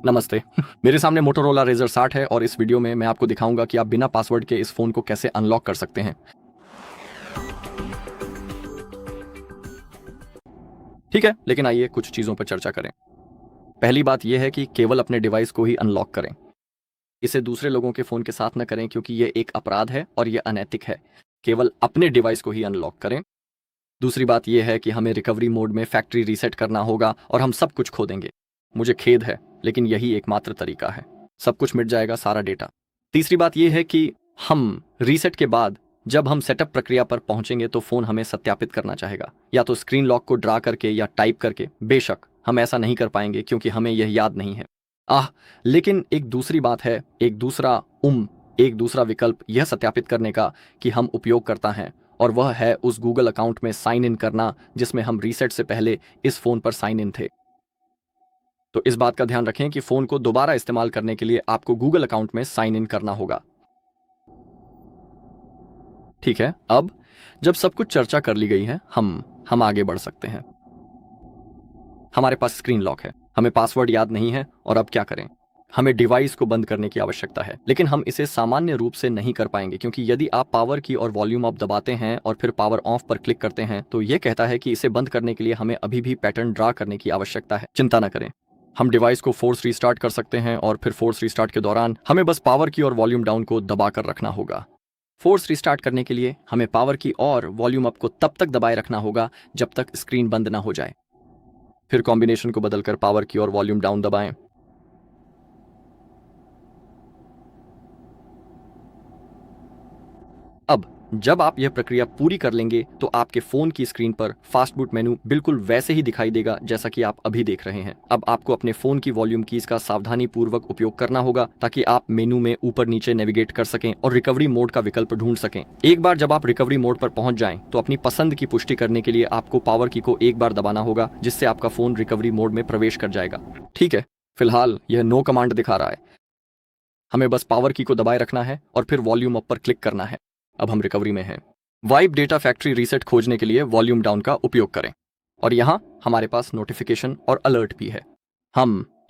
नमस्ते। मेरे सामने मोटोरोला रेजर 60 है और इस वीडियो में मैं आपको दिखाऊंगा कि आप बिना पासवर्ड के इस फ़ोन को कैसे अनलॉक कर सकते हैं। ठीक है, लेकिन आइए कुछ चीज़ों पर चर्चा करें। पहली बात यह है कि केवल अपने डिवाइस को ही अनलॉक करें। इसे दूसरे लोगों के फ़ोन के साथ न करें क्योंकि यह एक अपराध है और यह अनैतिक है। केवल अपने डिवाइस को ही अनलॉक करें। दूसरी बात यह है कि हमें रिकवरी मोड में फैक्ट्री रीसेट करना होगा और हम सब कुछ खो देंगे। मुझे खेद है, लेकिन यही एकमात्र तरीका है। सब कुछ मिट जाएगा, सारा डेटा। तीसरी बात यह है कि हम रीसेट के बाद जब हम सेटअप प्रक्रिया पर पहुंचेंगे तो फ़ोन हमें सत्यापित करना चाहेगा, या तो स्क्रीन लॉक को ड्रा करके या टाइप करके। बेशक हम ऐसा नहीं कर पाएंगे क्योंकि हमें यह याद नहीं है। लेकिन एक दूसरी बात है, एक दूसरा विकल्प यह सत्यापित करने का कि हम उपयोग करता हैं, और वह है उस गूगल अकाउंट में साइन इन करना जिसमें हम रीसेट से पहले इस फ़ोन पर साइन इन थे। तो इस बात का ध्यान रखें कि फ़ोन को दोबारा इस्तेमाल करने के लिए आपको गूगल अकाउंट में साइन इन करना होगा। ठीक है, अब जब सब कुछ चर्चा कर ली गई है, हम आगे बढ़ सकते हैं। हमारे पास स्क्रीन लॉक है, हमें पासवर्ड याद नहीं है, और अब क्या करें? हमें डिवाइस को बंद करने की आवश्यकता है, लेकिन हम इसे सामान्य रूप से नहीं कर पाएंगे क्योंकि यदि आप पावर की और वॉल्यूम अप दबाते हैं और फिर पावर ऑफ पर क्लिक करते हैं तो यह कहता है कि इसे बंद करने के लिए हमें अभी भी पैटर्न ड्रा करने की आवश्यकता है। चिंता न करें, हम डिवाइस को फोर्स रीस्टार्ट कर सकते हैं और फिर फोर्स रीस्टार्ट के दौरान हमें बस पावर की और वॉल्यूम डाउन को दबा कर रखना होगा। फोर्स रिस्टार्ट करने के लिए हमें पावर की और वॉल्यूम अप को तब तक दबाए रखना होगा जब तक स्क्रीन बंद ना हो जाए। फिर कॉम्बिनेशन को बदलकर पावर की और वॉल्यूम डाउन दबाएं। अब जब आप यह प्रक्रिया पूरी कर लेंगे तो आपके फ़ोन की स्क्रीन पर फास्ट बूट मेनू बिल्कुल वैसे ही दिखाई देगा जैसा कि आप अभी देख रहे हैं। अब आपको अपने फ़ोन की वॉल्यूम कीज़ का सावधानी पूर्वक उपयोग करना होगा ताकि आप मेनू में ऊपर नीचे नेविगेट कर सकें और रिकवरी मोड का विकल्प ढूंढ सकें। एक बार जब आप रिकवरी मोड पर पहुंच जाएं तो अपनी पसंद की पुष्टि करने के लिए आपको पावर की को एक बार दबाना होगा, जिससे आपका फ़ोन रिकवरी मोड में प्रवेश कर जाएगा। ठीक है, फिलहाल यह नो कमांड दिखा रहा है। हमें बस पावर की को दबाए रखना है और फिर वॉल्यूम अप पर क्लिक करना है। अब हम रिकवरी में हैं। वाइप डेटा फैक्ट्री रीसेट खोजने के लिए वॉल्यूम डाउन का उपयोग करें, और यहाँ हमारे पास नोटिफिकेशन और अलर्ट भी है।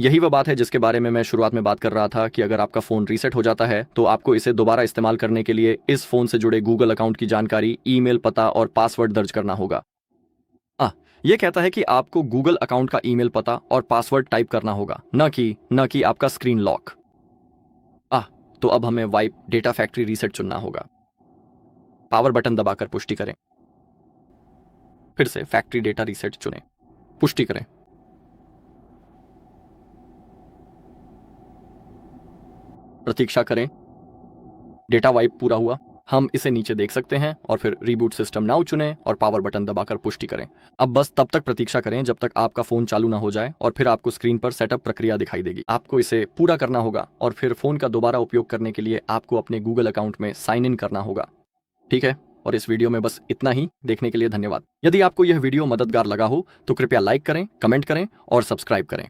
यही वह बात है जिसके बारे में मैं शुरुआत में बात कर रहा था कि अगर आपका फ़ोन रीसेट हो जाता है तो आपको इसे दोबारा इस्तेमाल करने के लिए इस फ़ोन से जुड़े गूगल अकाउंट की जानकारी, ईमेल पता और पासवर्ड दर्ज करना होगा। यह कहता है कि आपको गूगल अकाउंट का ईमेल पता और पासवर्ड टाइप करना होगा, न कि आपका स्क्रीन लॉक। तो अब हमें वाइप डेटा फैक्ट्री रीसेट चुनना होगा। पावर बटन दबाकर पुष्टि करें, फिर से फैक्ट्री डेटा रीसेट चुनें, पुष्टि करें। प्रतीक्षा करें। डेटा वाइप पूरा हुआ। हम इसे नीचे देख सकते हैं और फिर रीबूट सिस्टम नाउ चुनें और पावर बटन दबाकर पुष्टि करें। अब बस तब तक प्रतीक्षा करें जब तक आपका फ़ोन चालू ना हो जाए और फिर आपको स्क्रीन पर सेटअप प्रक्रिया दिखाई देगी। आपको इसे पूरा करना होगा और फिर फ़ोन का दोबारा उपयोग करने के लिए आपको अपने गूगल अकाउंट में साइन इन करना होगा। ठीक है, और इस वीडियो में बस इतना ही। देखने के लिए धन्यवाद। यदि आपको यह वीडियो मददगार लगा हो तो कृपया लाइक करें, कमेंट करें और सब्सक्राइब करें।